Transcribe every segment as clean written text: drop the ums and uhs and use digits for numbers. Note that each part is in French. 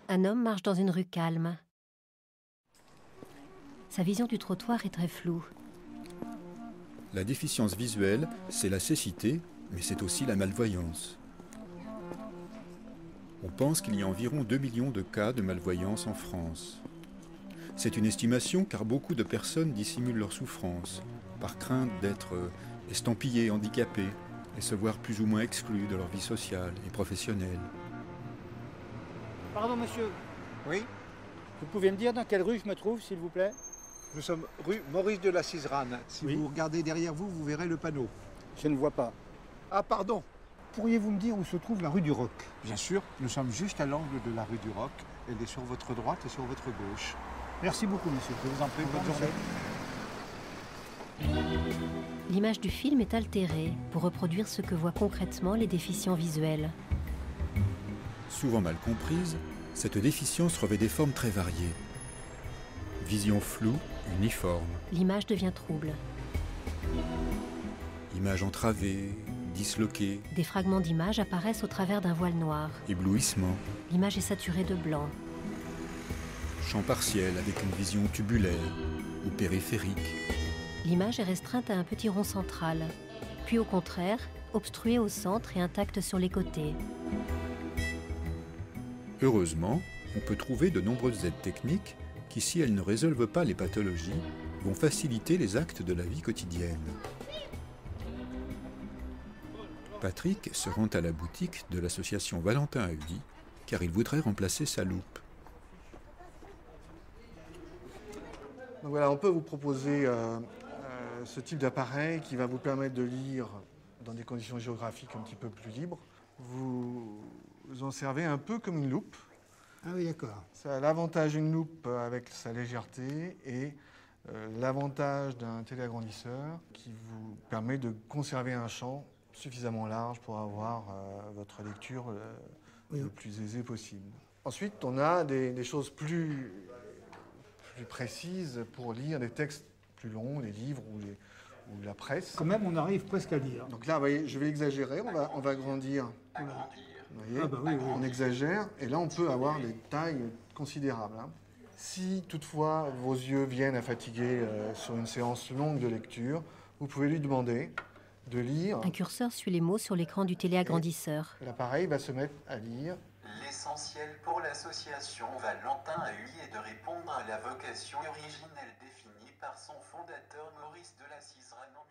Un homme marche dans une rue calme. Sa vision du trottoir est très floue. La déficience visuelle, c'est la cécité, mais c'est aussi la malvoyance. On pense qu'il y a environ 2 millions de cas de malvoyance en France. C'est une estimation car beaucoup de personnes dissimulent leur souffrance, par crainte d'être estampillées, handicapées, et se voir plus ou moins exclues de leur vie sociale et professionnelle. Pardon monsieur, Oui, vous pouvez me dire dans quelle rue je me trouve s'il vous plaît? nous sommes rue Maurice de la Ciserane. Si Oui. vous regardez derrière vous, vous verrez le panneau. Je ne vois pas. Ah pardon. Pourriez-vous me dire où se trouve la rue du Roc? Bien sûr, nous sommes juste à l'angle de la rue du Roc. Elle est sur votre droite et sur votre gauche. Merci beaucoup monsieur, je vous en prie, bonne journée. L'image du film est altérée pour reproduire ce que voient concrètement les déficients visuels. Souvent mal comprise, cette déficience revêt des formes très variées. Vision floue, uniforme, L'image devient trouble. image entravée, disloquée, Des fragments d'images apparaissent au travers d'un voile noir. éblouissement, L'image est saturée de blanc. champ partiel avec une vision tubulaire ou périphérique. L'image est restreinte à un petit rond central, puis au contraire, obstruée au centre et intacte sur les côtés. Heureusement, on peut trouver de nombreuses aides techniques qui, si elles ne résolvent pas les pathologies, vont faciliter les actes de la vie quotidienne. Patrick se rend à la boutique de l'association Valentin à Huy car il voudrait remplacer sa loupe. Donc voilà, on peut vous proposer ce type d'appareil qui va vous permettre de lire dans des conditions géographiques un petit peu plus libres. Vous en servez un peu comme une loupe. Ah oui, d'accord. Ça a l'avantage d'une loupe avec sa légèreté et l'avantage d'un téléagrandisseur qui vous permet de conserver un champ suffisamment large pour avoir votre lecture le plus aisée possible. Ensuite, on a des choses plus précises pour lire des textes plus longs, les livres ou la presse. Quand même, on arrive presque à lire. Donc là, vous voyez, je vais exagérer, on va agrandir. Vous voyez, Ah bah oui, oui. on exagère, et là, on peut avoir des tailles considérables. Hein. Si toutefois vos yeux viennent à fatiguer sur une séance longue de lecture, vous pouvez lui demander de lire. Un curseur suit les mots sur l'écran du téléagrandisseur. L'appareil va se mettre à lire. L'association pour l'association Valentin à Huy est de répondre à la vocation originelle définie par son fondateur Maurice de la Ciserane en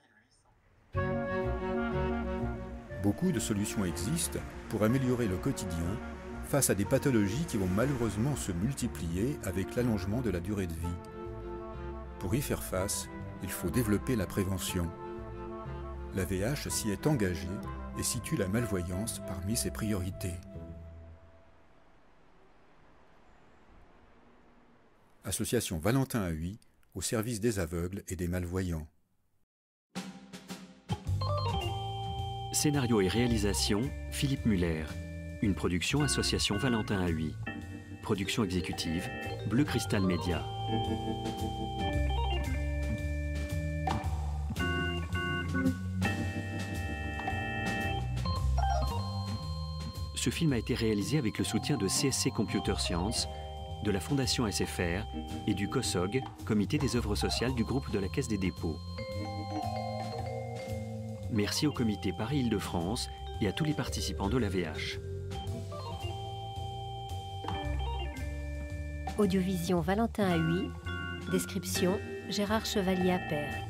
1800. Beaucoup de solutions existent pour améliorer le quotidien face à des pathologies qui vont malheureusement se multiplier avec l'allongement de la durée de vie. Pour y faire face, il faut développer la prévention. La VH s'y est engagée et situe la malvoyance parmi ses priorités. Association Valentin à Huy, au service des aveugles et des malvoyants. Scénario et réalisation, Philippe Muller. Une production Association Valentin à Huy. Production exécutive, Bleu Cristal Média. Ce film a été réalisé avec le soutien de CSC Computer Science, de la Fondation SFR et du COSOG, Comité des œuvres sociales du groupe de la Caisse des dépôts. Merci au comité Paris-Île-de-France et à tous les participants de la VH. Audiovision Valentin à Huy. Description Gérard Chevalier-Appert.